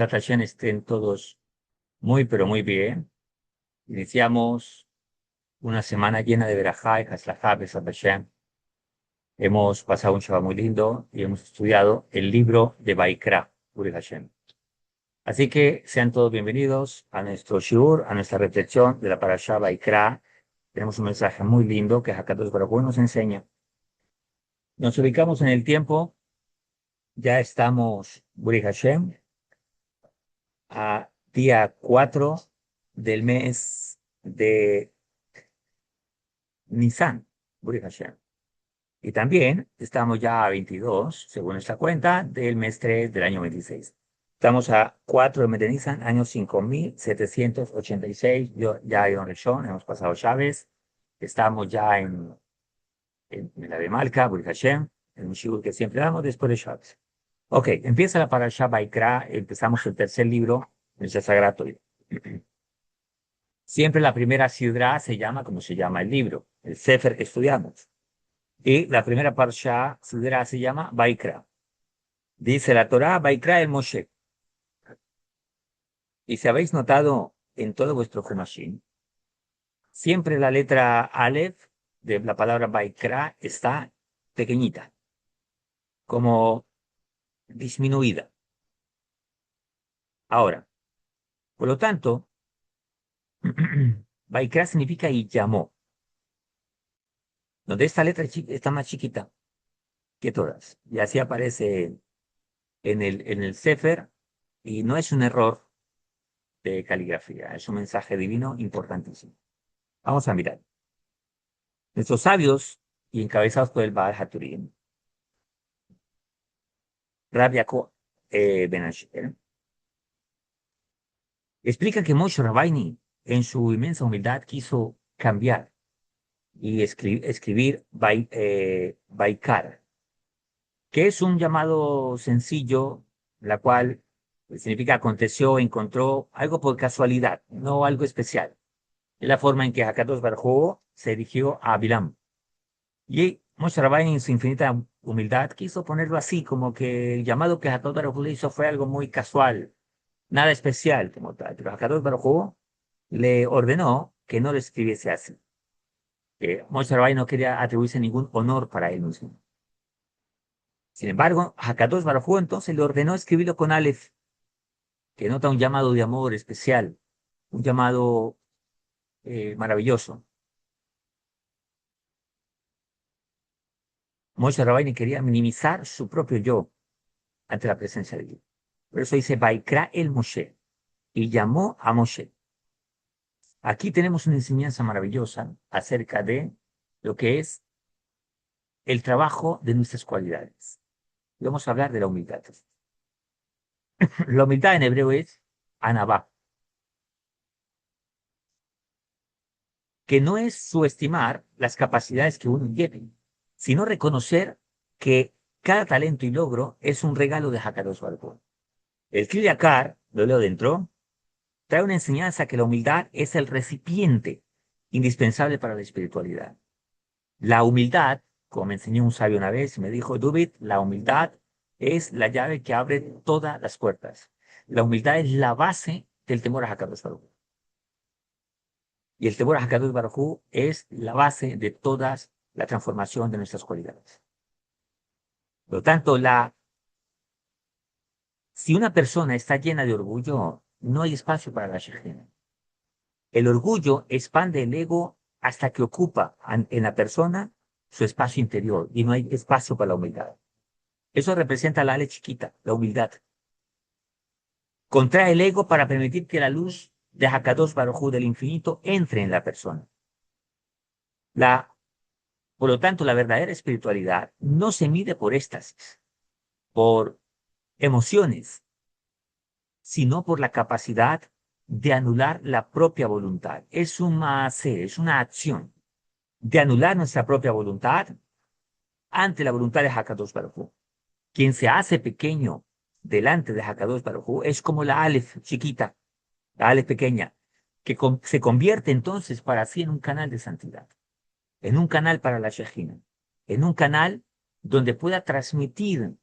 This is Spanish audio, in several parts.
Besat Hashem estén todos muy, pero muy bien. Iniciamos una semana llena de verajá y haslajá, Besat Hashem. Hemos pasado un Shabbat muy lindo y hemos estudiado el libro de Baikra, Uri Hashem. Así que sean todos bienvenidos a nuestro shiur, a nuestra reflexión de la parashá Baikra. Tenemos un mensaje muy lindo que Hakadosh Baruj Hu nos enseña. Nos ubicamos en el tiempo, ya estamos, Uri Hashem, a día 4 del mes de Nisan, Buri Hashem. Y también estamos ya a 22, según esta cuenta, del mes 3 del año 26. Estamos a 4 del mes de Nisan, año 5786. Ya hay un Rishon, hemos pasado Chávez. Estamos ya en la de Malca, Buri Hashem, en un shiur que siempre damos después de Chávez. Ok, empieza la parasha Baikra, empezamos el tercer libro del Sagrado. Siempre la primera sidra se llama como se llama el libro, el Sefer que estudiamos. Y la primera parsha sidra se llama Baikra. Dice la Torá, Baikra el Moshe. Y si habéis notado en todo vuestro Humashim, siempre la letra Aleph de la palabra Baikra está pequeñita, como disminuida. Ahora, por lo tanto, Baikra significa y llamó, donde esta letra está más chiquita que todas. Y así aparece en el Sefer, y no es un error de caligrafía, es un mensaje divino importantísimo. Vamos a mirar. Nuestros sabios, y encabezados por el Baal Haturim, Rab Yaakov Ben Asher, explican que Moshe Rabbeinu, en su inmensa humildad, quiso cambiar y escribir Baikar, que es un llamado sencillo, la cual significa aconteció, encontró algo por casualidad, no algo especial. Es la forma en que Hakadosh Baruj Hu se dirigió a Bilam. Y Moshe Rabbeinu, en su infinita humildad, quiso ponerlo así, como que el llamado que Hakadosh Baruj Hu le hizo fue algo muy casual, nada especial como tal. Pero Hakadosh Baruj Hu le ordenó que no lo escribiese así. Que Moshe Rabbeinu no quería atribuirse ningún honor para él mismo. Sin embargo, Hakadosh Baruj Hu entonces le ordenó escribirlo con Aleph, que nota un llamado de amor especial, un llamado maravilloso. Moshe Rabbeinu quería minimizar su propio yo ante la presencia de Dios. Por eso dice, Baikra el Moshe, y llamó a Moshe. Aquí tenemos una enseñanza maravillosa acerca de lo que es el trabajo de nuestras cualidades. Y vamos a hablar de la humildad. La humildad en hebreo es anabá, que no es subestimar las capacidades que uno tiene, sino reconocer que cada talento y logro es un regalo de Hakadosh Baruj Hu. El Kiliakar, lo leo dentro, trae una enseñanza que la humildad es el recipiente indispensable para la espiritualidad. La humildad, como me enseñó un sabio una vez, me dijo, David, la humildad es la llave que abre todas las puertas. La humildad es la base del temor a Hakadosh Baruj Hu. Y el temor a Hakadosh Baruj Hu es la base de toda la transformación de nuestras cualidades. Por lo tanto, si una persona está llena de orgullo, no hay espacio para la Shekhinah. El orgullo expande el ego hasta que ocupa en la persona su espacio interior y no hay espacio para la humildad. Eso representa la ale chiquita, la humildad. Contrae el ego para permitir que la luz de Hakadosh Baruj Hu del infinito entre en la persona. Por lo tanto, la verdadera espiritualidad no se mide por éxtasis, por emociones, sino por la capacidad de anular la propia voluntad. Es un hacer, es una acción de anular nuestra propia voluntad ante la voluntad de Hakadosh Baruj Hu. Quien se hace pequeño delante de Hakadosh Baruj Hu es como la Aleph chiquita, la Aleph pequeña, que se convierte entonces para sí en un canal de santidad, en un canal para la Shejina, en un canal donde pueda transmitir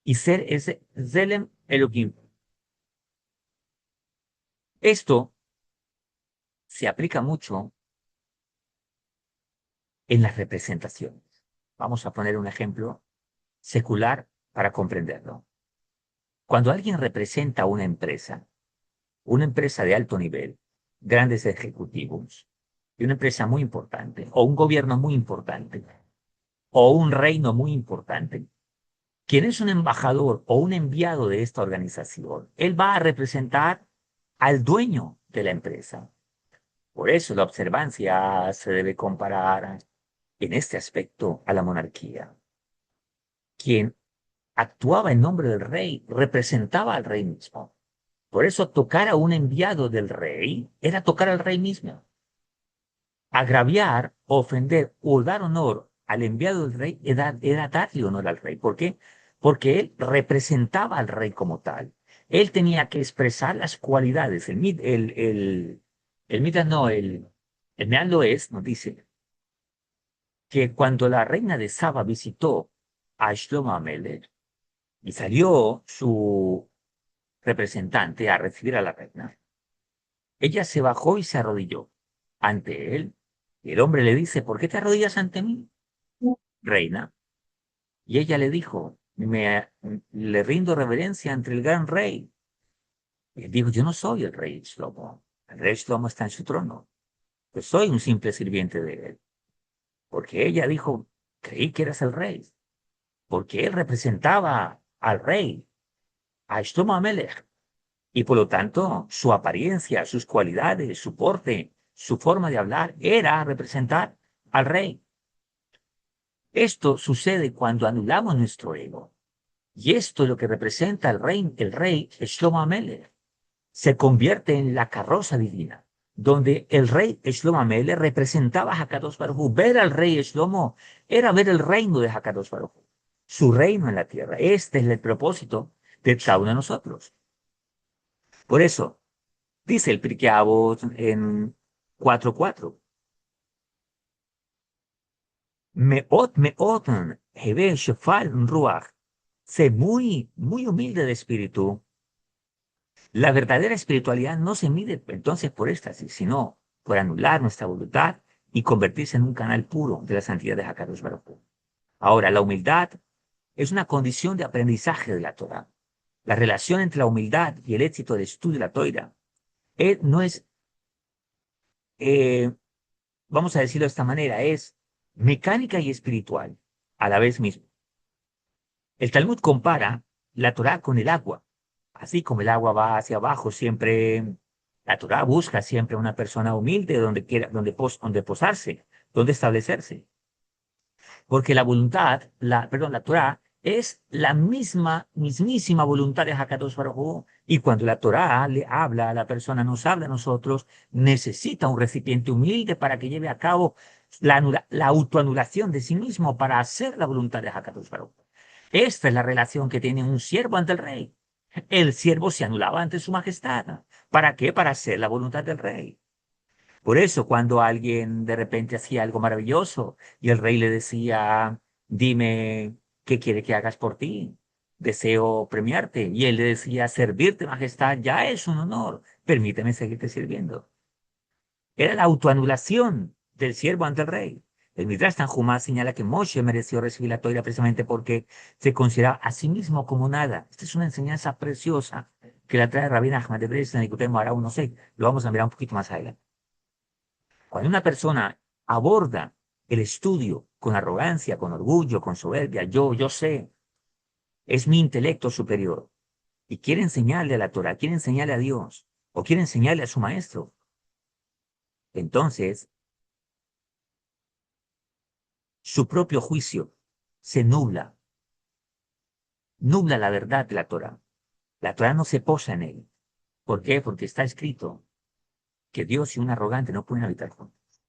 y ser ese Zelem Elohim. Esto se aplica mucho en las representaciones. Vamos a poner un ejemplo secular para comprenderlo. Cuando alguien representa una empresa de alto nivel, grandes ejecutivos, y una empresa muy importante, o un gobierno muy importante, o un reino muy importante, quien es un embajador o un enviado de esta organización, él va a representar al dueño de la empresa. Por eso la observancia se debe comparar en este aspecto a la monarquía. Quien actuaba en nombre del rey representaba al rey mismo. Por eso tocar a un enviado del rey era tocar al rey mismo. Agraviar, ofender o dar honor al enviado del rey era darle honor al rey. ¿Por qué? Porque él representaba al rey como tal. Él tenía que expresar las cualidades. El Midrash no, el Meal Loes nos dice que cuando la reina de Saba visitó a Shlomo Amelech y salió su representante a recibir a la reina, ella se bajó y se arrodilló ante él. Y el hombre le dice, ¿por qué te arrodillas ante mí, reina? Y ella le dijo, le rindo reverencia ante el gran rey. Y él dijo, yo no soy el rey Shlomo. El rey Shlomo está en su trono. Yo soy un simple sirviente de él. Porque ella dijo, creí que eras el rey. Porque él representaba al rey, a Shlomo Amelech. Y por lo tanto, su apariencia, sus cualidades, su porte, su forma de hablar era representar al rey. Esto sucede cuando anulamos nuestro ego. Y esto es lo que representa el rey Shlomo Amelech. Se convierte en la carroza divina, donde el rey Shlomo Amelech representaba a Hakadosh Baruj Hu. Ver al rey Shlomo era ver el reino de Hakadosh Baruj Hu, su reino en la tierra. Este es el propósito de cada uno de nosotros. Por eso, dice el Pirkei Avot en 4:4. Meot, heve shofar ruach. Sé muy humilde de espíritu. La verdadera espiritualidad no se mide entonces por éxtasis, sino por anular nuestra voluntad y convertirse en un canal puro de la santidad de Hakadosh Baruj Hu. Ahora, la humildad es una condición de aprendizaje de la Torah. La relación entre la humildad y el éxito del estudio de la Torah no es, eh, vamos a decirlo de esta manera, es mecánica y espiritual a la vez mismo. El Talmud compara la Torah con el agua. Así como el agua va hacia abajo, siempre la Torah busca siempre una persona humilde donde quiera, donde posarse, donde establecerse. Porque la voluntad, la Torah es la mismísima voluntad de Hakadosh Baruj Hu. Y cuando la Torah le habla a la persona, nos habla a nosotros, necesita un recipiente humilde para que lleve a cabo la autoanulación de sí mismo para hacer la voluntad de Hakadosh Baruj Hu. Esta es la relación que tiene un siervo ante el rey. El siervo se anulaba ante su majestad. ¿Para qué? Para hacer la voluntad del rey. Por eso, cuando alguien de repente hacía algo maravilloso y el rey le decía, dime qué quiere que hagas por ti, deseo premiarte. Y él le decía, servirte, majestad, ya es un honor, permíteme seguirte sirviendo. Era la autoanulación del siervo ante el rey. El Midrash Tanjumá señala que Moshe mereció recibir la Torah precisamente porque se consideraba a sí mismo como nada. Esta es una enseñanza preciosa que la trae Rabbi Ahmad de Bresla en el Likutei Moharan 1.6. Lo vamos a mirar un poquito más adelante. Cuando una persona aborda el estudio con arrogancia, con orgullo, con soberbia, yo sé, es mi intelecto superior, y quiere enseñarle a la Torah, quiere enseñarle a Dios, o quiere enseñarle a su maestro, entonces su propio juicio se nubla la verdad de la Torah. La Torah no se posa en él. ¿Por qué? Porque está escrito que Dios y un arrogante no pueden habitar juntos.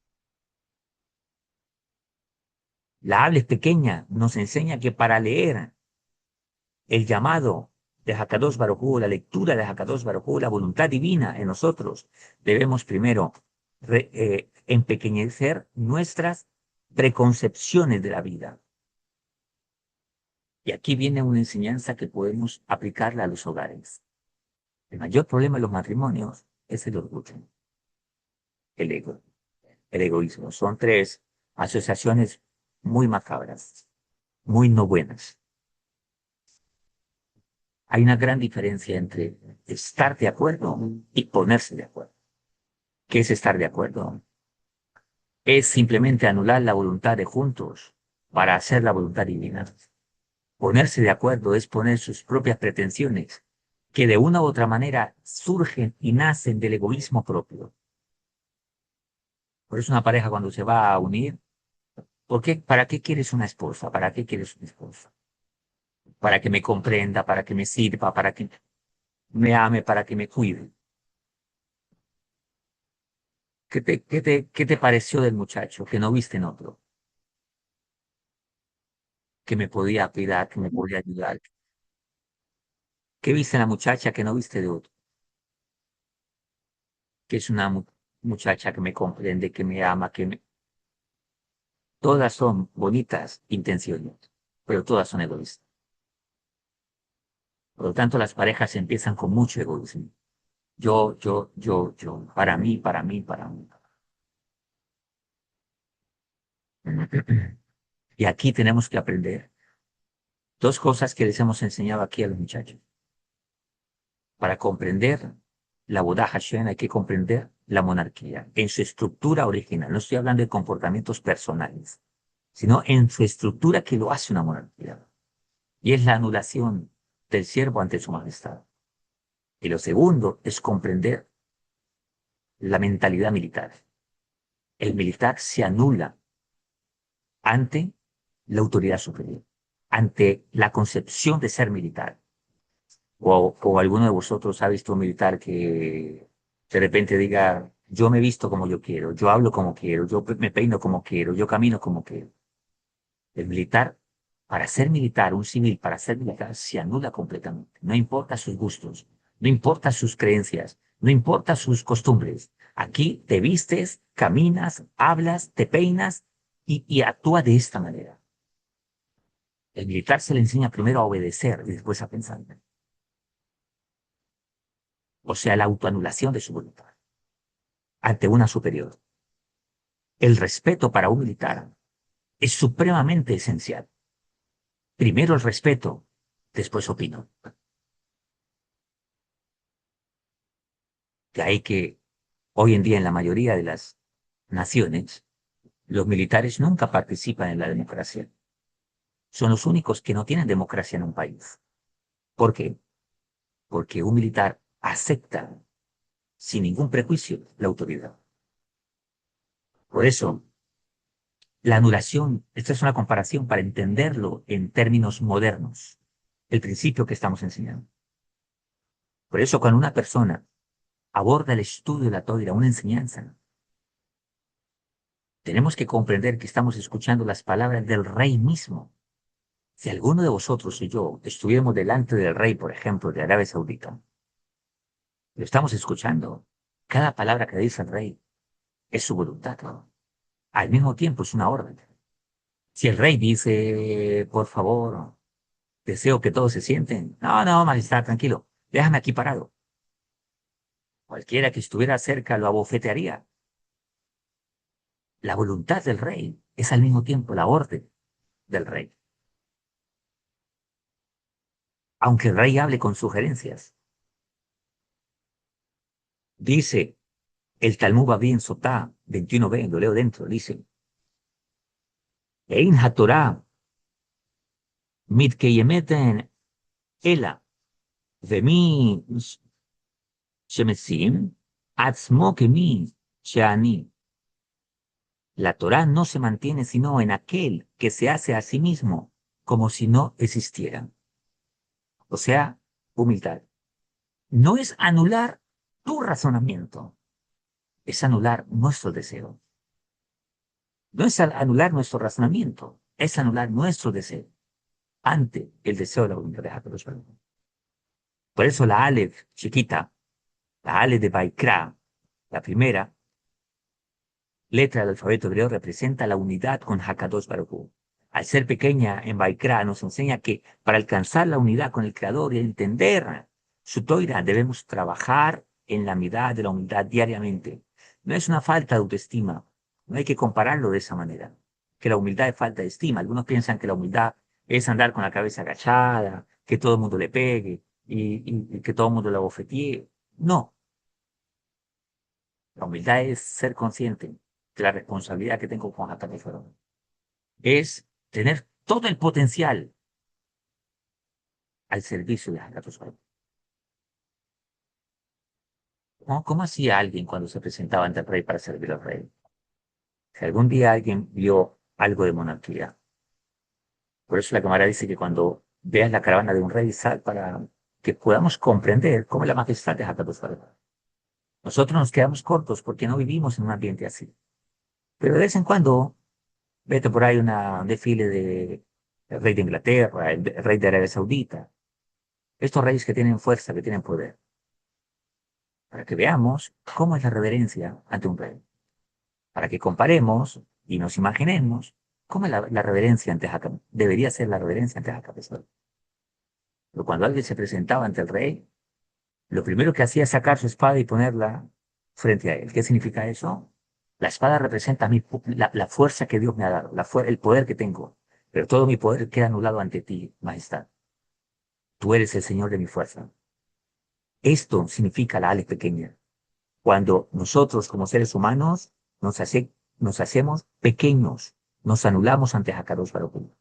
La habla es pequeña, nos enseña que para leer el llamado de Hakadosh Baruj Hu, la lectura de Hakadosh Baruj Hu, la voluntad divina en nosotros, debemos primero empequeñecer nuestras preconcepciones de la vida. Y aquí viene una enseñanza que podemos aplicarla a los hogares. El mayor problema de los matrimonios es el orgullo, el ego, el egoísmo. Son tres asociaciones muy macabras, muy no buenas. Hay una gran diferencia entre estar de acuerdo y ponerse de acuerdo. ¿Qué es estar de acuerdo? Es simplemente anular la voluntad de juntos para hacer la voluntad divina. Ponerse de acuerdo es poner sus propias pretensiones, que de una u otra manera surgen y nacen del egoísmo propio. Por eso una pareja cuando se va a unir, ¿por qué? ¿Para qué quieres una esposa? ¿Para qué quieres una esposa? Para que me comprenda, para que me sirva, para que me ame, para que me cuide. ¿Qué te pareció del muchacho que no viste en otro? Que me podía cuidar, que me podía ayudar. ¿Qué viste en la muchacha que no viste de otro? Que es una muchacha que me comprende, que me ama, Todas son bonitas intenciones, pero todas son egoístas. Por lo tanto, las parejas empiezan con mucho egoísmo. Yo, para mí, para mí, para mí. Y aquí tenemos que aprender dos cosas que les hemos enseñado aquí a los muchachos. Para comprender la Buddha Hashem hay que comprender la monarquía en su estructura original. No estoy hablando de comportamientos personales, sino en su estructura que lo hace una monarquía. Y es la anulación del siervo ante su majestad. Y lo segundo es comprender la mentalidad militar. El militar se anula ante la autoridad superior, ante la concepción de ser militar. O alguno de vosotros ha visto un militar que de repente diga, yo me visto como yo quiero, yo hablo como quiero, yo me peino como quiero, yo camino como quiero. El militar, para ser militar, un civil para ser militar, se anula completamente. No importa sus gustos, no importa sus creencias, no importa sus costumbres. Aquí te vistes, caminas, hablas, te peinas y actúa de esta manera. El militar se le enseña primero a obedecer y después a pensar. O sea, la autoanulación de su voluntad ante una superior. El respeto para un militar es supremamente esencial. Primero el respeto, después opino. De ahí que hoy en día en la mayoría de las naciones, los militares nunca participan en la democracia. Son los únicos que no tienen democracia en un país. ¿Por qué? Porque un militar acepta sin ningún prejuicio la autoridad. Por eso, la anulación, esta es una comparación para entenderlo en términos modernos, el principio que estamos enseñando. Por eso, cuando una persona aborda el estudio de la Torah, una enseñanza, tenemos que comprender que estamos escuchando las palabras del rey mismo. Si alguno de vosotros y yo estuviéramos delante del rey, por ejemplo, de Arabia Saudita, lo estamos escuchando. Cada palabra que dice el rey es su voluntad. Al mismo tiempo es una orden. Si el rey dice, por favor, deseo que todos se sienten. No, no, majestad, tranquilo. Déjame aquí parado. Cualquiera que estuviera cerca lo abofetearía. La voluntad del rey es al mismo tiempo la orden del rey. Aunque el rey hable con sugerencias. Dice el Talmud Bavli en Sotá 21b, lo leo dentro, dice, Ein HaTorah mitkeyemeten ela vemi shemesim atzmo kemi sheani. La Torá no se mantiene sino en aquel que se hace a sí mismo como si no existiera. O sea, humildad. No es anular tu razonamiento, es anular nuestro deseo. No es anular nuestro razonamiento, es anular nuestro deseo ante el deseo de la voluntad de Hakadosh Baruj Hu. Por eso la Aleph chiquita, la Aleph de Baikra, la primera letra del alfabeto hebreo representa la unidad con Hakadosh Baruj Hu. al ser pequeña en Baikra, nos enseña que para alcanzar la unidad con el Creador y entender su toira, debemos trabajar en la mitad de la humildad diariamente. No es una falta de autoestima, no hay que compararlo de esa manera, que la humildad es falta de estima. Algunos piensan que la humildad es andar con la cabeza agachada, que todo el mundo le pegue y que todo el mundo la bofetee. No, la humildad es ser consciente de la responsabilidad que tengo con Hakadosh. Es tener todo el potencial al servicio de Hakadosh. ¿Cómo hacía alguien cuando se presentaba ante el rey para servir al rey? Si algún día alguien vio algo de monarquía, por eso la cámara dice que cuando veas la caravana de un rey, sal para que podamos comprender cómo es la majestad de Hakadosh. Nosotros nos quedamos cortos porque no vivimos en un ambiente así. Pero de vez en cuando, vete por ahí un desfile de el rey de Inglaterra, el rey de Arabia Saudita, estos reyes que tienen fuerza, que tienen poder, para que veamos cómo es la reverencia ante un rey, para que comparemos y nos imaginemos cómo es la reverencia ante Jacob. Debería ser la reverencia ante Jacob. Pero cuando alguien se presentaba ante el rey, lo primero que hacía es sacar su espada y ponerla frente a él. ¿Qué significa eso? La espada representa la fuerza que Dios me ha dado, el poder que tengo, pero todo mi poder queda anulado ante ti, majestad. Tú eres el Señor de mi fuerza. Esto significa la Aleph pequeña. Cuando nosotros como seres humanos nos hacemos pequeños, nos anulamos ante Hakadosh Baruj Hu.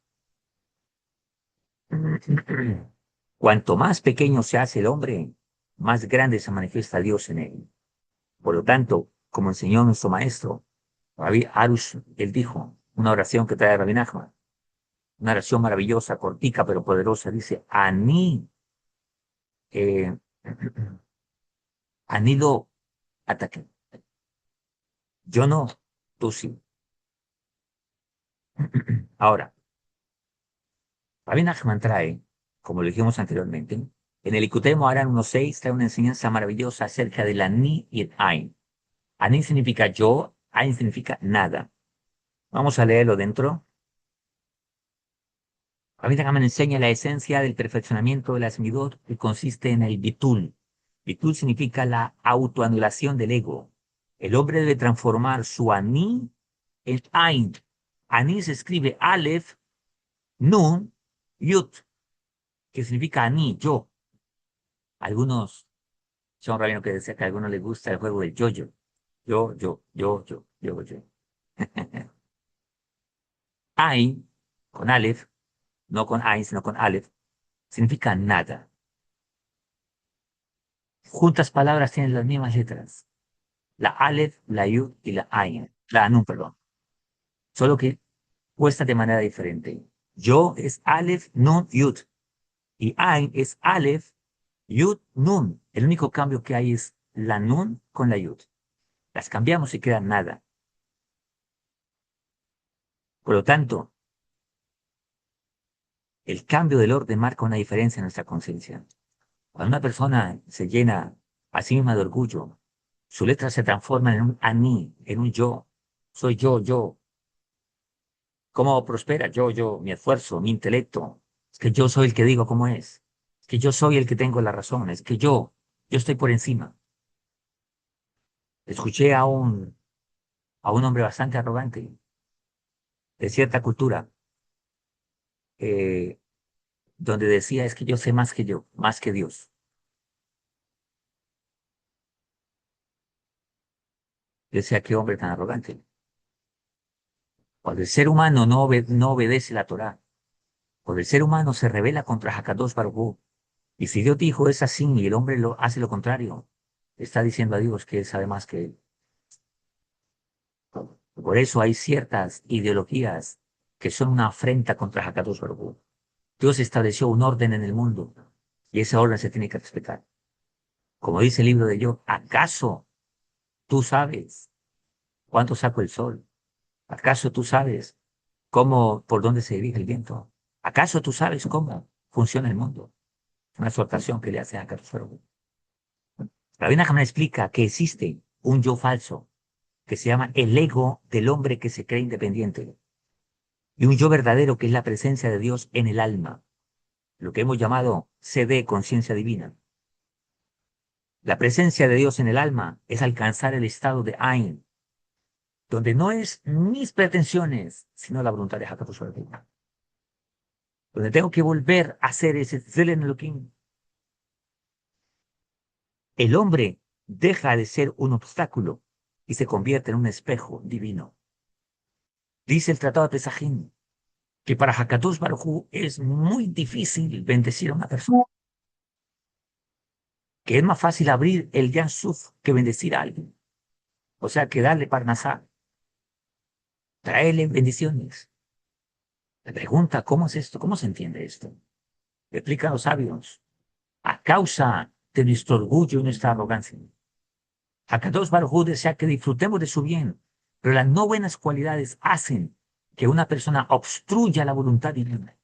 Cuanto más pequeño se hace el hombre, más grande se manifiesta Dios en él. Por lo tanto, como enseñó nuestro maestro, Rabbi Arush, él dijo, una oración que trae Rabbi Nachman, una oración maravillosa, cortica pero poderosa, dice, eh, Anilo ataque. Yo no, tú sí. Ahora, Rabbi Nachman trae, como lo dijimos anteriormente, en el Likutei Moharan 1.6 trae una enseñanza maravillosa acerca del Ani y el Ain. Ani significa yo, Ain significa nada. Vamos a leerlo dentro. Rabbi Nachman enseña la esencia del perfeccionamiento de las midot que consiste en el bitul. Bitul significa la autoanulación del ego. El hombre debe transformar su Ani en Ain. Ani se escribe Aleph, Nun, Yud, que significa Ani, yo. Algunos, son rabino que decía que a algunos les gusta el juego del yo-yo. Yo. Ain, con Aleph, no con Ain, sino con Aleph, significa nada. Juntas palabras tienen las mismas letras. La Aleph, la Yud y la Ain. La Anun, perdón. Solo que puesta de manera diferente. Yo es Aleph, Nun, Yud. Y Ain es Aleph, Yud, Nun. El único cambio que hay es la Nun con la Yud. Las cambiamos y queda nada. Por lo tanto, el cambio del orden marca una diferencia en nuestra conciencia. Cuando una persona se llena a sí misma de orgullo, su letra se transforma en un ani, en un yo. Soy yo. ¿Cómo prospera? Yo, mi esfuerzo, mi intelecto. Es que yo soy el que digo cómo es. Es que yo soy el que tengo la razón. Es que yo estoy por encima. Escuché a un hombre bastante arrogante de cierta cultura, eh, donde decía, es que yo sé más que yo, más que Dios. Yo decía, qué hombre tan arrogante. Cuando el ser humano no obedece la Torá, cuando el ser humano se rebela contra Hakadosh Baruj Hu, y si Dios dijo es así y el hombre hace lo contrario, está diciendo a Dios que él sabe más que él. Por eso hay ciertas ideologías que son una afrenta contra Hakadosh Baruj Hu. Dios estableció un orden en el mundo y ese orden se tiene que respetar. Como dice el libro de Job, ¿acaso tú sabes cuánto saca el sol? ¿Acaso tú sabes por dónde se dirige el viento? ¿Acaso tú sabes cómo funciona el mundo? Es una exhortación que le hace a Hakadosh Baruj Hu. Rabbi Nachman explica que existe un yo falso que se llama el ego del hombre que se cree independiente. y un yo verdadero que es la presencia de Dios en el alma, lo que hemos llamado CD, conciencia divina. La presencia de Dios en el alma es alcanzar el estado de Ain, donde no es mis pretensiones, sino la voluntad de Hakadosh Baruj Hu. Donde tengo que volver a ser ese Zelen Elohim. El hombre deja de ser un obstáculo y se convierte en un espejo divino. Dice el Tratado de Pesajim que para Hakadosh Baruj Hu es muy difícil bendecir a una persona, que es más fácil abrir el Yan Suf que bendecir a alguien. O sea, que darle parnasá, traerle bendiciones. Le pregunta, ¿cómo es esto? ¿Cómo se entiende esto? Le explican los sabios. A causa de nuestro orgullo y nuestra arrogancia. Hakadosh Baruj Hu desea que disfrutemos de su bien, pero las no buenas cualidades hacen que una persona obstruya la voluntad divina.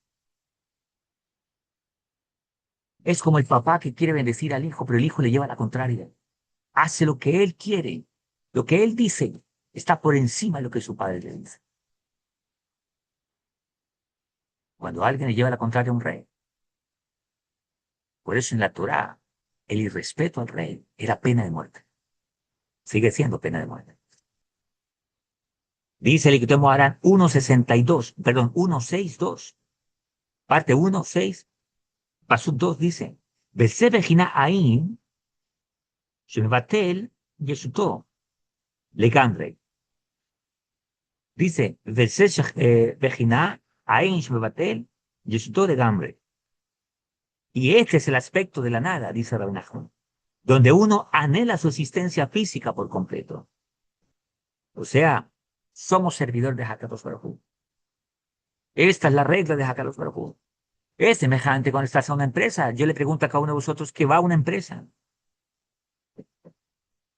Es como el papá que quiere bendecir al hijo, pero el hijo le lleva a la contraria. Hace lo que él quiere, lo que él dice está por encima de lo que su padre le dice. Cuando alguien le lleva a la contraria a un rey, por eso en la Torá, el irrespeto al rey era pena de muerte. Sigue siendo pena de muerte. Dice el Likutei Moharan 1.62, perdón, 1.6.2, parte 1.6, pasuk 2 dice, Bese Bejina Ain, Shemevatel Yeshuto, Legandre. Dice, Bese Bejina Ain, Shemevatel Yeshuto, Legandre. Y este es el aspecto de la nada, dice Rabbi Nachman, donde uno anhela su existencia física por completo. O sea, somos servidores de Hakadosh Baruj Hu. Esta es la regla de Hakadosh Baruj Hu. Es semejante cuando estás en una empresa. Yo le pregunto a cada uno de vosotros que va a una empresa.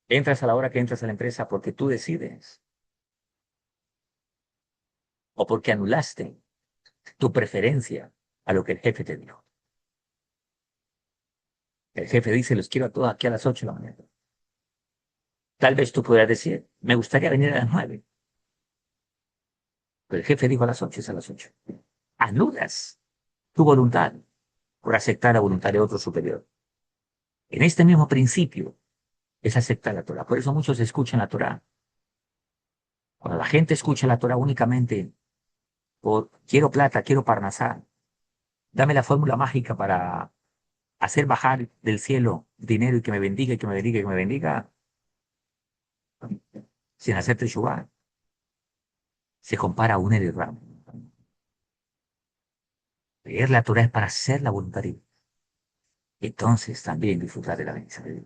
Entras a la hora que entras a la empresa porque tú decides o porque anulaste tu preferencia a lo que el jefe te dijo. El jefe dice, los quiero a todos aquí a las 8 de la mañana. Tal vez tú podrás decir, me gustaría venir a las 9. Pero el jefe dijo a las 8, es a las 8. Anulas tu voluntad por aceptar la voluntad de otro superior. En este mismo principio es aceptar la Torah. Por eso muchos escuchan la Torah. Cuando la gente escucha la Torah únicamente por quiero plata, quiero parnasá, dame la fórmula mágica para hacer bajar del cielo dinero y que me bendiga y que me bendiga y que me bendiga, sin hacer teshuvá, se compara a un Ram. Leer la Torah es para hacer la voluntad de Dios. Entonces también disfrutar de la bendición de Dios.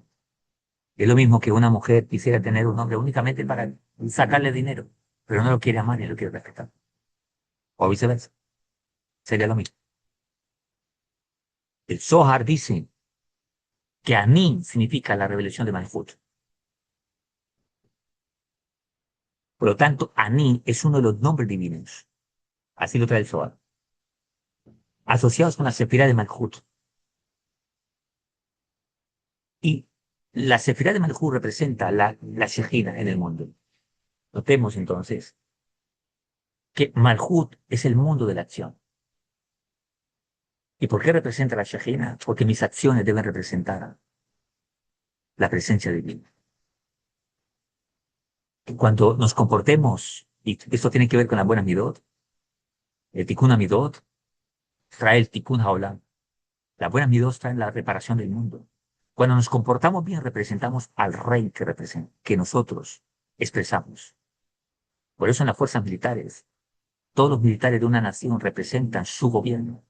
Es lo mismo que una mujer quisiera tener un hombre únicamente para sacarle dinero, pero no lo quiere amar ni lo quiere respetar. O viceversa. Sería lo mismo. El Zohar dice que Aní significa la revelación de Malchut. Por lo tanto, Aní es uno de los nombres divinos. Así lo trae el Zohar. Asociados con la Sefirá de Malchut. Y la Sefirá de Malchut representa la Shejina en el mundo. Notemos entonces que Malchut es el mundo de la acción. ¿Y por qué representa la Shejina? Porque mis acciones deben representar la presencia divina. Cuando nos comportemos, y esto tiene que ver con la buena midot, el tikkun amidot trae el tikkun haolam. La buena midot trae la reparación del mundo. Cuando nos comportamos bien, representamos al rey que nosotros expresamos. Por eso en las fuerzas militares, todos los militares de una nación representan su gobierno.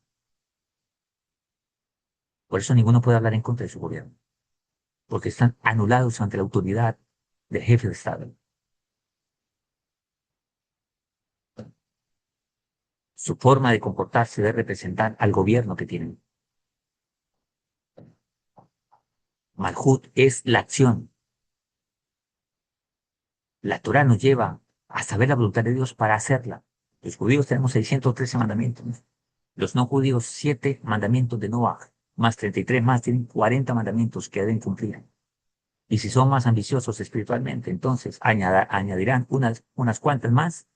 Por eso ninguno puede hablar en contra de su gobierno, porque están anulados ante la autoridad del jefe de Estado. Su forma de comportarse debe representar al gobierno que tienen. Malhut es la acción. La Torah nos lleva a saber la voluntad de Dios para hacerla. Los judíos tenemos 613 mandamientos. Los no judíos, 7 mandamientos de Noah, más 33 más, tienen 40 mandamientos que deben cumplir. Y si son más ambiciosos espiritualmente, entonces añadirán unas cuantas más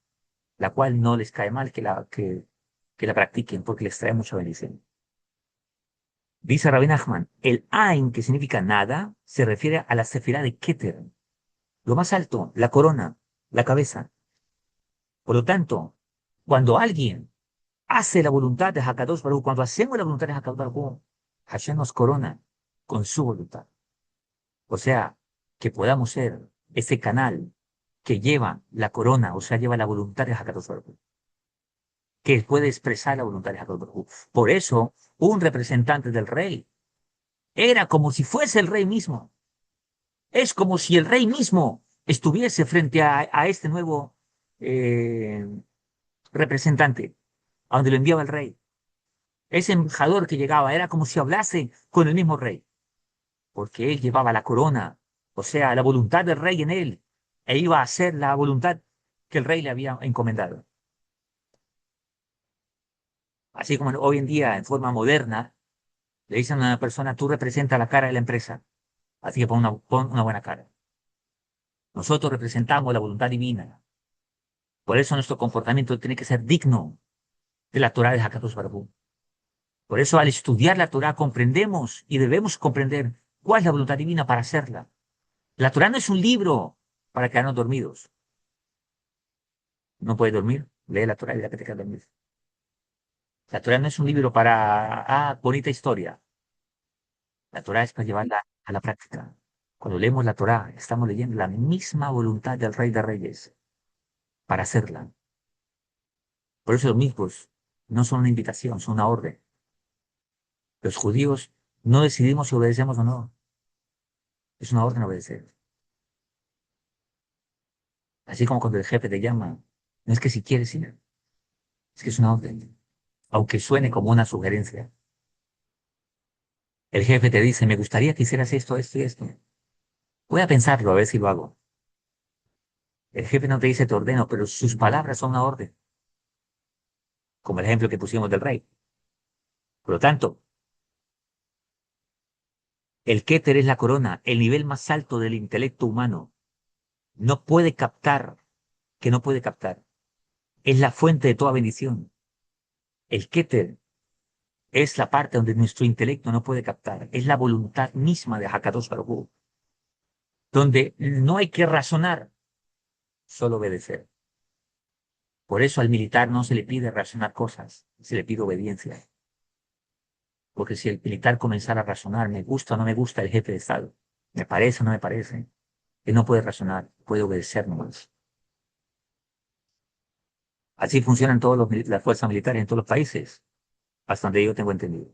la cual no les cae mal que la practiquen porque les trae mucha bendición. Dice Rabbi Nachman, el Ain, que significa nada, se refiere a la sefirá de Keter, lo más alto, la corona, la cabeza. Por lo tanto, cuando alguien hace la voluntad de Hakadosh Baruj Hu, cuando hacemos la voluntad de Hakadosh Baruj Hu, Hashem nos corona con su voluntad. O sea, que podamos ser ese canal que lleva la corona, o sea, lleva la voluntad de Hakadosh Baruj Hu, que puede expresar la voluntad de Hakadosh Baruj Hu. Por eso, un representante del rey era como si fuese el rey mismo. Es como si el rey mismo estuviese frente a este nuevo eh, representante, a donde lo enviaba el rey. Ese embajador que llegaba era como si hablase con el mismo rey, porque él llevaba la corona, o sea, la voluntad del rey en él, e iba a hacer la voluntad que el rey le había encomendado. Así como hoy en día, en forma moderna, le dicen a una persona, tú representas la cara de la empresa, así que pon una buena cara. Nosotros representamos la voluntad divina. Por eso nuestro comportamiento tiene que ser digno de la Torah de Hakadosh Baruj Hu. Por eso al estudiar la Torah comprendemos y debemos comprender cuál es la voluntad divina para hacerla. La Torah no es un libro para quedarnos dormidos. No puedes dormir, lee la Torah y ya que te quedas dormido. La Torah no es un libro para, bonita historia. La Torah es para llevarla a la práctica. Cuando leemos la Torah, estamos leyendo la misma voluntad del Rey de Reyes para hacerla. Por eso los mismos no son una invitación, son una orden. Los judíos no decidimos si obedecemos o no. Es una orden obedecer. Así como cuando el jefe te llama, no es que si quieres ir, es que es una orden. Aunque suene como una sugerencia. El jefe te dice, me gustaría que hicieras esto, esto y esto. Voy a pensarlo, a ver si lo hago. El jefe no te dice te ordeno, pero sus palabras son una orden, como el ejemplo que pusimos del rey. Por lo tanto, el Keter es la corona, el nivel más alto del intelecto humano. No puede captar, que no puede captar. Es la fuente de toda bendición. El Keter es la parte donde nuestro intelecto no puede captar. Es la voluntad misma de Hakadosh Baruj Hu, donde no hay que razonar, solo obedecer. Por eso al militar no se le pide razonar cosas, se le pide obediencia. Porque si el militar comenzara a razonar, me gusta o no me gusta el jefe de Estado, me parece o no me parece, él no puede razonar, puede obedecer nomás. Así funcionan las fuerzas militares en todos los países, hasta donde yo tengo entendido.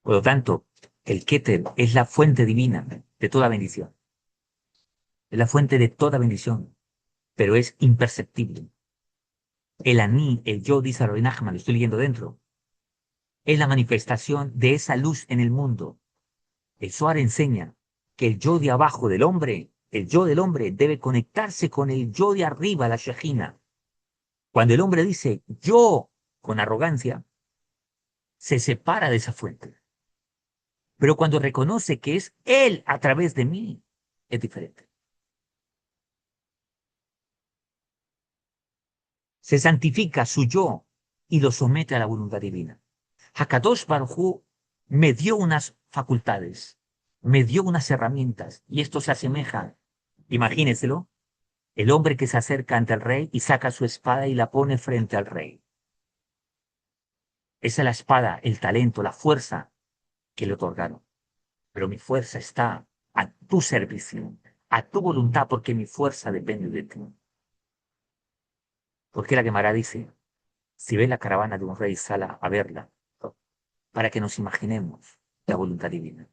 Por lo tanto, el Keter es la fuente divina de toda bendición. Es la fuente de toda bendición, pero es imperceptible. El Aní, el yo, dice Rabbi Nachman, lo estoy leyendo dentro, es la manifestación de esa luz en el mundo. El Zohar enseña que el yo de abajo del hombre, el yo del hombre, debe conectarse con el yo de arriba, la Shejina. Cuando el hombre dice yo con arrogancia, se separa de esa fuente. Pero cuando reconoce que es él a través de mí, es diferente. Se santifica su yo y lo somete a la voluntad divina. Hakadosh Baruj Hu me dio unas facultades, me dio unas herramientas, y esto se asemeja, imagínenselo, el hombre que se acerca ante el rey y saca su espada y la pone frente al rey. Esa es la espada, el talento, la fuerza que le otorgaron. Pero mi fuerza está a tu servicio, a tu voluntad, porque mi fuerza depende de ti. Porque la Gemara dice, si ve la caravana de un rey, sala a verla, para que nos imaginemos la voluntad divina.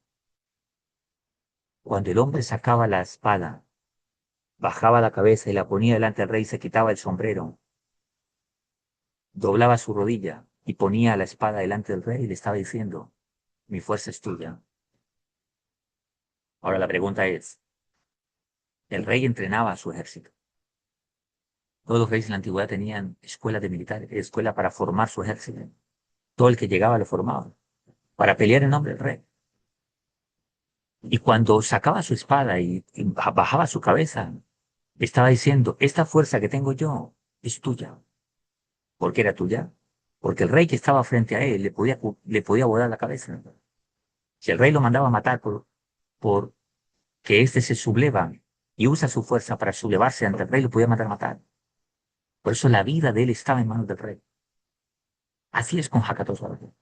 Cuando el hombre sacaba la espada, bajaba la cabeza y la ponía delante del rey, se quitaba el sombrero, doblaba su rodilla y ponía la espada delante del rey y le estaba diciendo, mi fuerza es tuya. Ahora la pregunta es, el rey entrenaba a su ejército. Todos los reyes en la antigüedad tenían escuelas de militares, escuela para formar su ejército. Todo el que llegaba lo formaba para pelear en nombre del rey. Y cuando sacaba su espada y bajaba su cabeza, Estaba diciendo, esta fuerza que tengo yo es tuya. ¿Por qué era tuya? Porque el rey que estaba frente a él le podía volar la cabeza. Si el rey lo mandaba a matar por que éste se subleva y usa su fuerza para sublevarse ante el rey, lo podía mandar a matar. Por eso la vida de él estaba en manos del rey. Así es con Hakatos Baruj.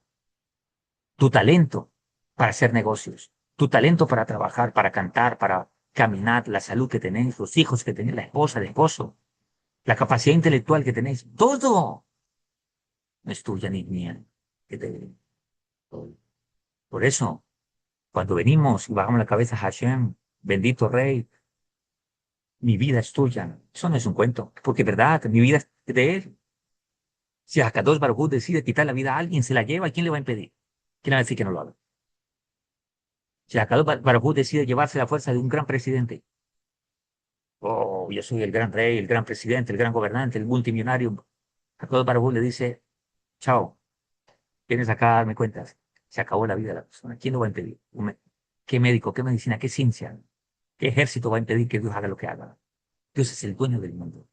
Tu talento para hacer negocios, tu talento para trabajar, para cantar, para caminar, la salud que tenéis, los hijos que tenéis, la esposa, el esposo, la capacidad intelectual que tenéis, todo no es tuya ni mía. Que te- Por eso, cuando venimos y bajamos la cabeza a Hashem, bendito Rey, mi vida es tuya. Eso no es un cuento, porque es verdad, mi vida es de él. Si Hakadosh Baruj Hu decide quitar la vida a alguien, se la lleva, ¿y quién le va a impedir? ¿Quién le va a decir que no lo haga? Si Hakadosh Baruj Hu decide llevarse la fuerza de un gran presidente, oh, yo soy el gran rey, el gran presidente, el gran gobernante, el multimillonario, Hakadosh Baruj Hu le dice, chao, vienes acá a darme cuentas. Se acabó la vida de la persona. ¿Quién lo va a impedir? ¿Qué médico, qué medicina, qué ciencia, qué ejército va a impedir que Dios haga lo que haga? Dios es el dueño del mundo,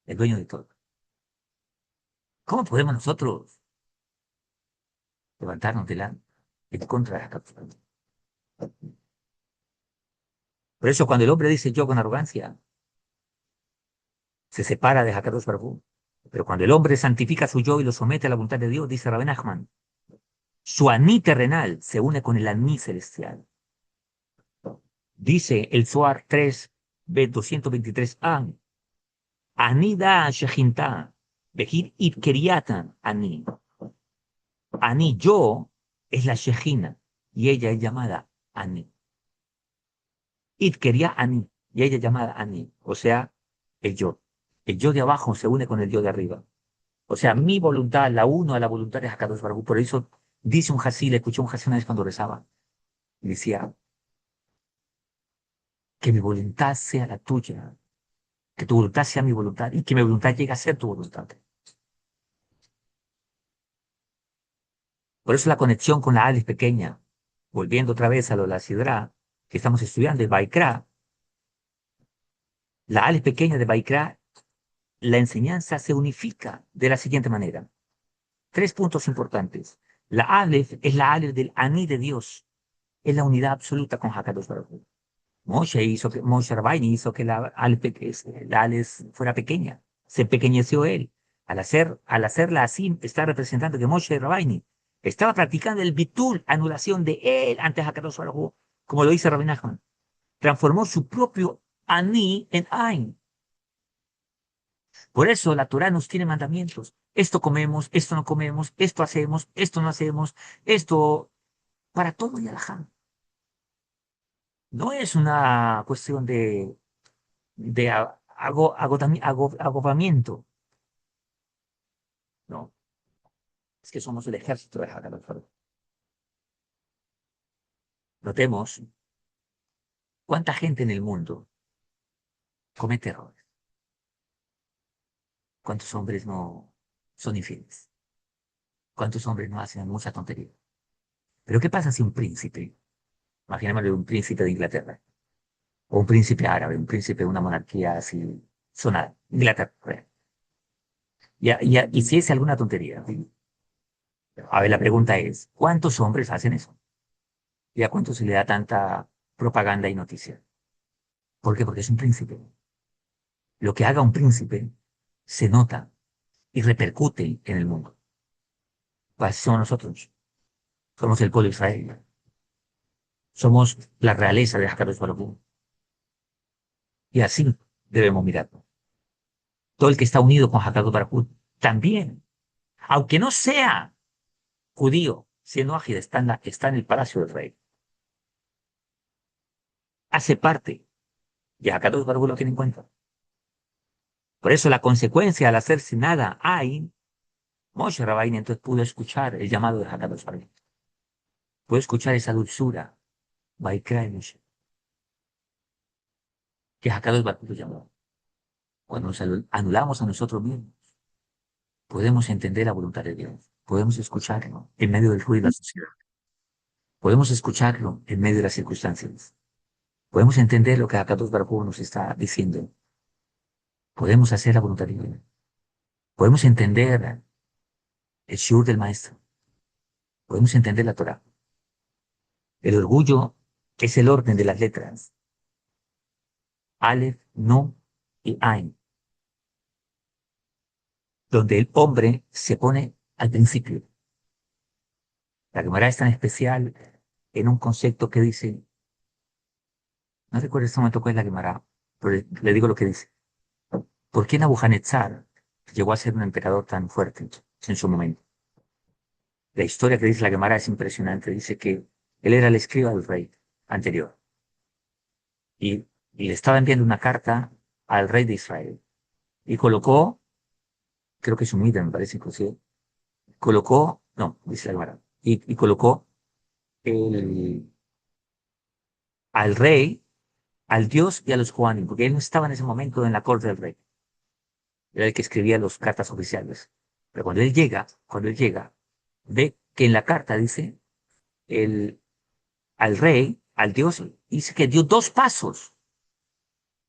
el dueño de todo. ¿Cómo podemos nosotros levantarnos delante en contra de la captura? Por eso cuando el hombre dice yo con arrogancia, se separa de Hakadosh Baruj Hu. Pero cuando el hombre santifica su yo y lo somete a la voluntad de Dios, dice Rabben Nachman, su aní terrenal se une con el aní celestial. Dice el Zohar 3, 223a, aní da shejinta, vejir it keriata aní. Aní, yo, es la shejina, y ella es llamada aní. It quería aní, y ella es llamada aní, o sea, el yo. El yo de abajo se une con el yo de arriba. O sea, mi voluntad la uno a la voluntad de Hakadosh Baruj Hu. Por eso dice un Hasí, le escuché un Hasí una vez cuando rezaba. Y decía, que mi voluntad sea la tuya, que tu voluntad sea mi voluntad y que mi voluntad llegue a ser tu voluntad. Por eso la conexión con la Aleph pequeña, volviendo otra vez a lo de la Sidra, que estamos estudiando, de Baikra, la Aleph pequeña de Baikra, la enseñanza se unifica de la siguiente manera. Tres puntos importantes. La Aleph es la Aleph del Aní de Dios, es la unidad absoluta con Hakadosh Baruj Hu. Moshe Rabbeinu hizo que la Aleph fuera pequeña. Se pequeñeció él. Al hacerla así, está representando que Moshe Rabbeinu estaba practicando el bitul, anulación de él ante Hakadosh Baruj Hu, como lo dice Rabbi Nachman. Transformó su propio Ani en Ain. Por eso la Torah nos tiene mandamientos. Esto comemos, esto no comemos, esto hacemos, esto no hacemos, esto para todo y alajá. No es una cuestión de agotamiento. No, es que somos el ejército de Hakadosh. Notemos cuánta gente en el mundo comete errores. ¿Cuántos hombres no son infieles? ¿Cuántos hombres no hacen mucha tontería? Pero ¿qué pasa si un príncipe, imaginémosle un príncipe de Inglaterra, o un príncipe árabe, un príncipe de una monarquía así, sonada, Inglaterra, y si es alguna tontería? A ver, la pregunta es, ¿cuántos hombres hacen eso? ¿Y a cuántos se le da tanta propaganda y noticia? ¿Por qué? Porque es un príncipe. Lo que haga un príncipe se nota y repercute en el mundo. Pues así somos nosotros. Somos el pueblo de Israel. Somos la realeza de Hakadosh Baruj Hu. Y así debemos mirarlo. Todo el que está unido con Hakadosh Baruj Hu también, aunque no sea judío, siendo ágil, está en el palacio del rey. Hace parte. Y Hakadosh Baruj Hu lo tiene en cuenta. Por eso la consecuencia al hacerse nada hay, Moshe Rabbeinu entonces pudo escuchar el llamado de Hakadosh Baruj Hu. Pudo escuchar esa dulzura, Vaikra y Moshe, que Hakadosh Baruj Hu llamó. Cuando nos anulamos a nosotros mismos, podemos entender la voluntad de Dios. Podemos escucharlo en medio del ruido de la sociedad. Podemos escucharlo en medio de las circunstancias. Podemos entender lo que Hakadosh Baruj Hu nos está diciendo. podemos hacer la voluntad divina. Podemos entender el shur del maestro. Podemos entender la Torah. El orgullo es el orden de las letras. Aleph, Nun y Ain, donde el hombre se pone al principio. La Gemara es tan especial en un concepto que dice, no recuerdo en este momento cuál es la Gemara, pero le digo lo que dice. ¿Por qué Nabucodonosor llegó a ser un emperador tan fuerte en su momento? La historia que dice la Gemara es impresionante. Dice que él era el escriba del rey anterior y le estaba enviando una carta al rey de Israel y colocó, creo que es un me parece inclusive, colocó, no, dice la Gemara, y colocó el, al rey, al dios y a los Juanim, porque él no estaba en ese momento en la corte del rey. Era el que escribía las cartas oficiales. Pero cuando él llega, ve que en la carta dice el, al rey, al dios, dice que dio dos pasos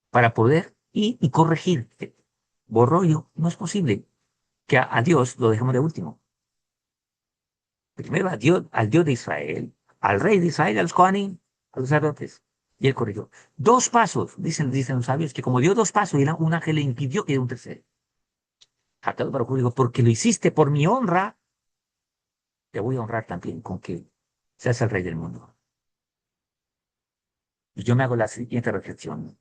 para poder ir y corregir. Borró yo, no es posible que a Dios lo dejemos de último. Primero al Dios de Israel, al rey de Israel, a los Kohanim, a los sacerdotes. Y él corrigió. Dos pasos, dicen los sabios, que como dio dos pasos y un ángel le impidió que diera un tercero. Hakadosh Baruj Hu dijo, porque lo hiciste por mi honra, te voy a honrar también con que seas el rey del mundo. Y yo me hago la siguiente reflexión.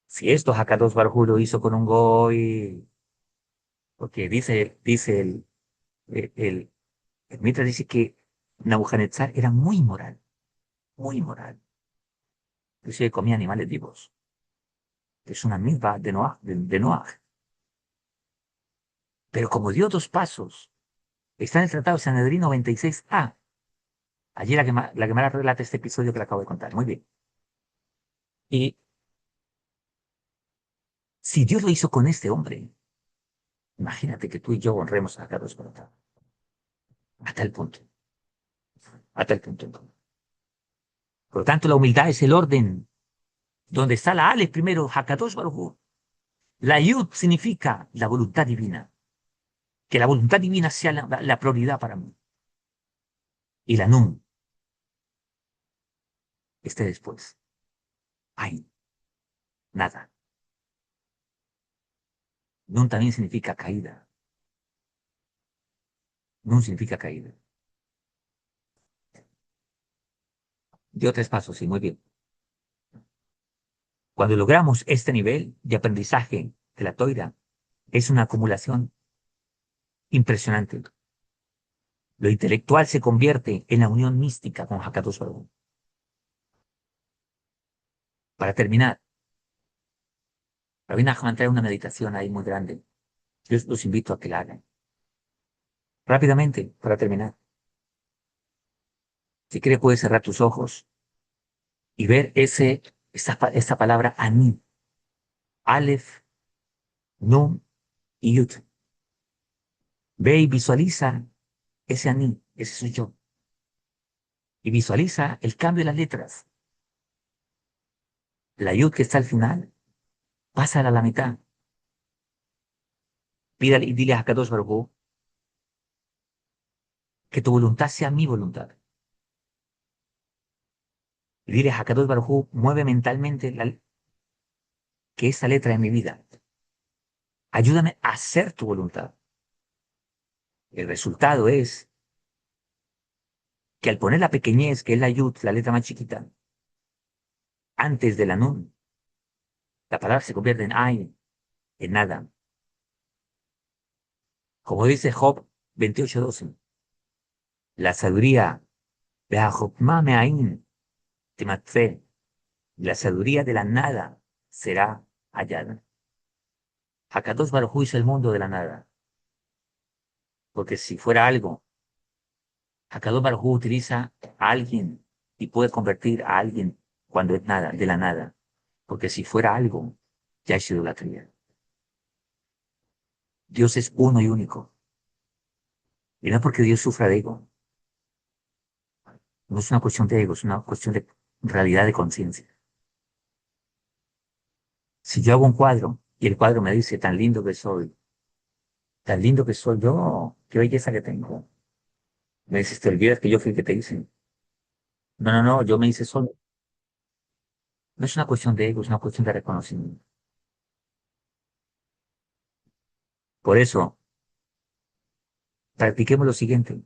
Si esto Hakadosh Baruj Hu lo hizo con un goy, porque el Mitra dice que Nabucodonosor era muy moral, muy moral. Inclusive comía animales vivos. Es una misma de Noah. Pero como dio dos pasos, está en el Tratado de Sanedrín 96a. Allí la Gemara relata este episodio que le acabo de contar. Muy bien. Y si Dios lo hizo con este hombre, imagínate que tú y yo honremos a Carlos Baruj. Hasta el punto. Hasta el punto. Por lo tanto, la humildad es el orden. Donde está la Aleph primero, Hakadosh Baruj Hu. La Yud significa la voluntad divina. Que la voluntad divina sea la prioridad para mí. Y la Nun esté después. Ay, nada. Nun también significa caída. Nun significa caída. Dio tres pasos, sí, muy bien. Cuando logramos este nivel de aprendizaje de la toira, es una acumulación impresionante. Lo intelectual se convierte en la unión mística con Hakadosh Baruj Hu. Para terminar, Rabbi Nachman trae una meditación ahí muy grande. Yo los invito a que la hagan. Rápidamente, para terminar. Si quieres, puedes cerrar tus ojos y ver esta palabra Ani, Aleph, Nun y Yud. Ve y visualiza ese Ani, ese soy yo. Y visualiza el cambio de las letras. La Yud que está al final, pásala a la mitad. Pídale y dile a Hakadosh Baruj Hu que tu voluntad sea mi voluntad. Y dile a Hakadosh Baruj Hu, mueve mentalmente que esta letra en mi vida. Ayúdame a hacer tu voluntad. El resultado es que al poner la pequeñez, que es la Yud, la letra más chiquita, antes de la Nun, la palabra se convierte en Ain, en nada. Como dice Job 28:12, la sabiduría de Jokma Me'ain Timatze, la sabiduría de la nada será hallada. Hakadosh Baruj Hu hizo el mundo de la nada, porque si fuera algo, Hakadosh Baruj Hu utiliza a alguien y puede convertir a alguien cuando es nada, de la nada, porque si fuera algo, ya es idolatría. Dios es uno y único. Y no es porque Dios sufra de ego. No es una cuestión de ego, es una cuestión de realidad de conciencia. Si yo hago un cuadro Y el cuadro me dice, tan lindo que soy yo, qué belleza que tengo. Me dice, te olvidas que yo fui el que te hice. No, no, no, yo me hice solo. No es una cuestión de ego, es una cuestión de reconocimiento. Por eso, practiquemos lo siguiente.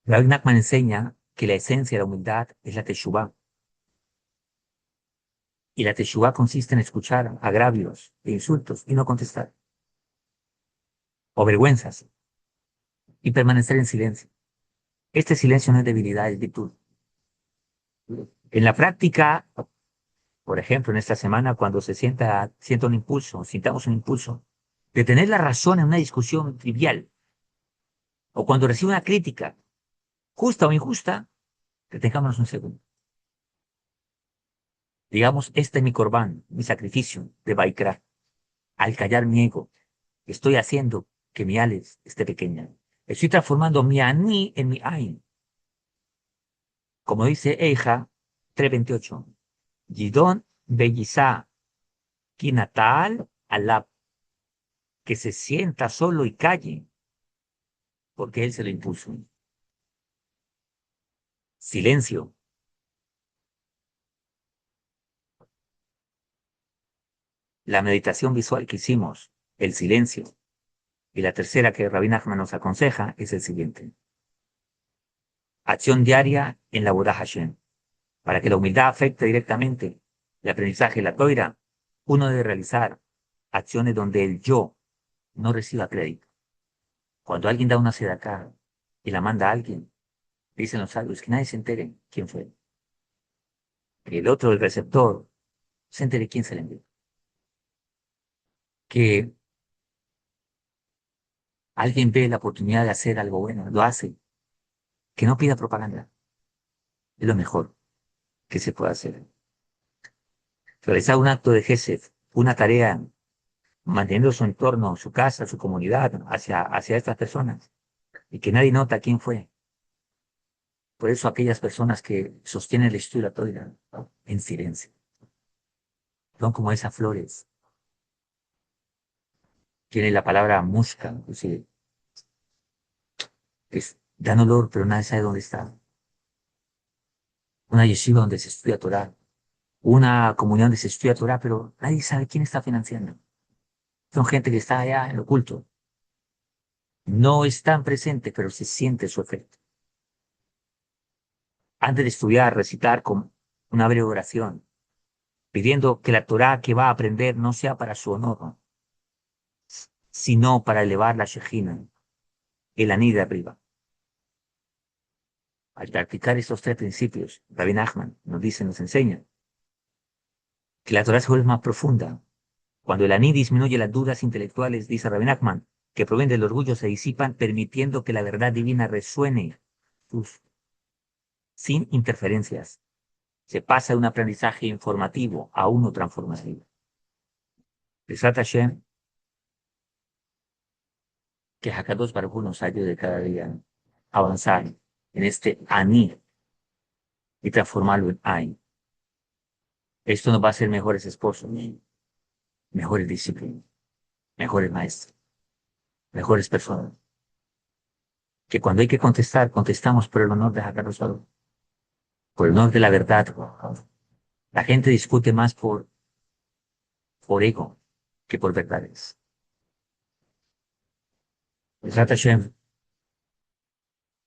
Rabbi Nachman enseña que la esencia de la humildad es la teshuvá. Y la teshuvá consiste en escuchar agravios e insultos y no contestar, o vergüenzas, y permanecer en silencio. Este silencio no es debilidad, es virtud. En la práctica, por ejemplo, en esta semana, cuando sienta un impulso, sintamos un impulso de tener la razón en una discusión trivial, o cuando recibe una crítica, justa o injusta, detengámonos un segundo. Digamos, este es mi corbán, mi sacrificio de Baikra. Al callar mi ego, estoy haciendo que mi Alex esté pequeña. Estoy transformando mi Ani en mi Ain. Como dice Eija 3:28. Gidón Bellisá Kinatal Alab. Que se sienta solo y calle, porque él se lo impuso. Silencio. La meditación visual que hicimos, el silencio. Y la tercera que Rabbi Nachman nos aconseja es el siguiente. Acción diaria en la Bodah Hashem. Para que la humildad afecte directamente el aprendizaje de la toira, uno debe realizar acciones donde el yo no reciba crédito. Cuando alguien da una sedacá y la manda a alguien, dicen los sabios que nadie se entere quién fue. Que el otro, el receptor, se entere quién se le envió. Que alguien ve la oportunidad de hacer algo bueno, lo hace. Que no pida propaganda. Es lo mejor que se puede hacer. Realizar un acto de gesed, una tarea, manteniendo su entorno, su casa, su comunidad hacia estas personas y que nadie nota quién fue. Por eso aquellas personas que sostienen la historia toda en silencio son como esas flores. Tiene la palabra musca, inclusive, que dan olor, pero nadie sabe dónde está. Una yeshiva donde se estudia Torah, una comunidad donde se estudia Torah, pero nadie sabe quién está financiando. Son gente que está allá en lo oculto. No están presentes, pero se siente su efecto. Antes de estudiar, recitar con una breve oración, pidiendo que la Torah que va a aprender no sea para su honor, ¿no?, sino para elevar la Shejina, el aní de arriba. Al practicar estos tres principios, Rabbi Nachman nos dice, nos enseña que la Torah se vuelve más profunda. Cuando el aní disminuye las dudas intelectuales, dice Rabbi Nachman, que provienen del orgullo, se disipan, permitiendo que la verdad divina resuene sin interferencias. Se pasa de un aprendizaje informativo a uno transformativo. Besat Hashem, que Hakadosh Baruj Hu nos ayude cada día a avanzar en este aní y transformarlo en ain. Esto nos va a hacer mejores esposos, mejores discípulos, mejores maestros, mejores personas. Que cuando hay que contestar, contestamos por el honor de Hakadosh Baruj Hu, por el honor de la verdad. La gente discute más por ego que por verdades. Besat Hashem,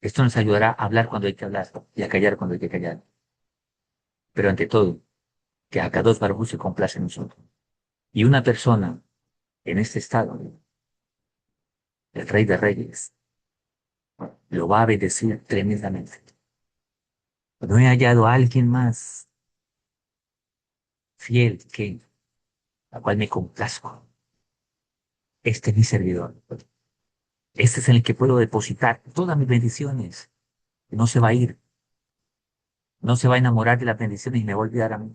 esto nos ayudará a hablar cuando hay que hablar y a callar cuando hay que callar. Pero ante todo, que Hakadosh Baruj Hu se complace en nosotros. Y una persona en este estado, el Rey de Reyes, lo va a bendecir tremendamente. No he hallado a alguien más fiel que a cual me complazco. Este es mi servidor. Este es en el que puedo depositar todas mis bendiciones. No se va a ir. No se va a enamorar de las bendiciones y me va a olvidar a mí.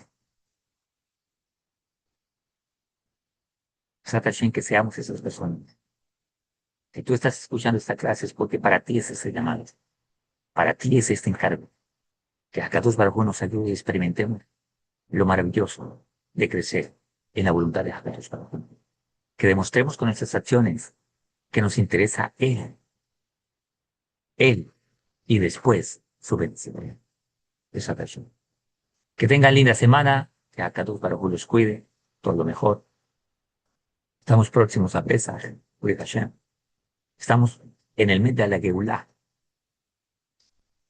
Satashín, que seamos esas personas. Si tú estás escuchando esta clase es porque para ti es ese llamado. Para ti es este encargo. Que Hakadosh Baruj Hu nos ayude y experimentemos lo maravilloso de crecer en la voluntad de Hakadosh Baruj Hu. Que demostremos con nuestras acciones que nos interesa Él, y después su bendición. Que tengan linda semana, que Hakadosh Baruj Hu los cuide, todo lo mejor. Estamos próximos a Pesach, B'ezrat Hashem. Estamos en el mes de la Geulah,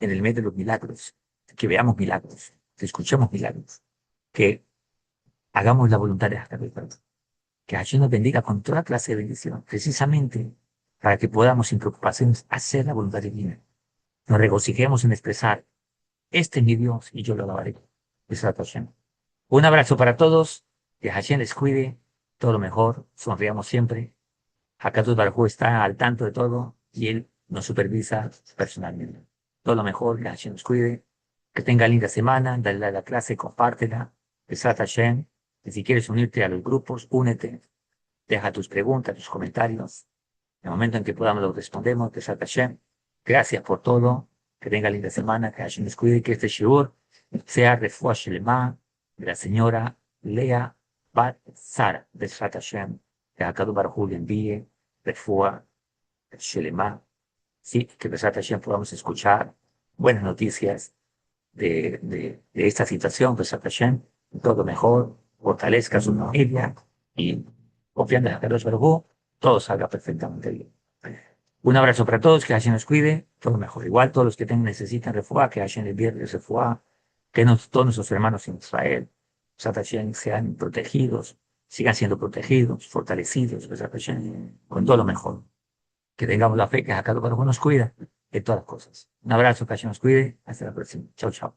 en el mes de los milagros, que veamos milagros, que escuchemos milagros, que hagamos la voluntad de Hakadosh Baruj Hu. Que Hashem nos bendiga con toda clase de bendición, precisamente para que podamos sin preocupaciones hacer la voluntad divina. Nos regocijemos en expresar, este es mi Dios y yo lo alabaré. B'ezrat Hashem. Un abrazo para todos, que Hashem les cuide, todo lo mejor, sonriamos siempre. Hakadosh Baruj Hu está al tanto de todo y Él nos supervisa personalmente. Todo lo mejor, que Hashem nos cuide, que tenga linda semana, dale a la clase, compártela. B'ezrat Hashem. Y si quieres unirte a los grupos, únete, deja tus preguntas, tus comentarios. En el momento en que podamos los respondemos, B'ezrat Hashem. Gracias por todo, que tenga linda semana, que Hashem nos cuide y que este shiur sea refuah shelema de la señora Lea Bat Sara, B'ezrat Hashem. Que Hakadosh Baruj Hu le envíe refuah shelema. Sí, que B'ezrat Hashem podamos escuchar buenas noticias de esta situación, B'ezrat Hashem. Todo mejor, fortalezca a su familia y confiando en Hakadosh Baruj Hu, todo salga perfectamente bien. Un abrazo para todos, que Hashem nos cuide, todo mejor. Igual todos los que necesitan refuah, que Hashem les envíe refuah, que todos nuestros hermanos en Israel, B'ezrat Hashem, sean protegidos, sigan siendo protegidos, fortalecidos, B'ezrat Hashem, con todo lo mejor. Que tengamos la fe que Hakadosh Baruj Hu nos cuida de todas las cosas. Un abrazo, que Hashem nos cuide, hasta la próxima. Chao, chao.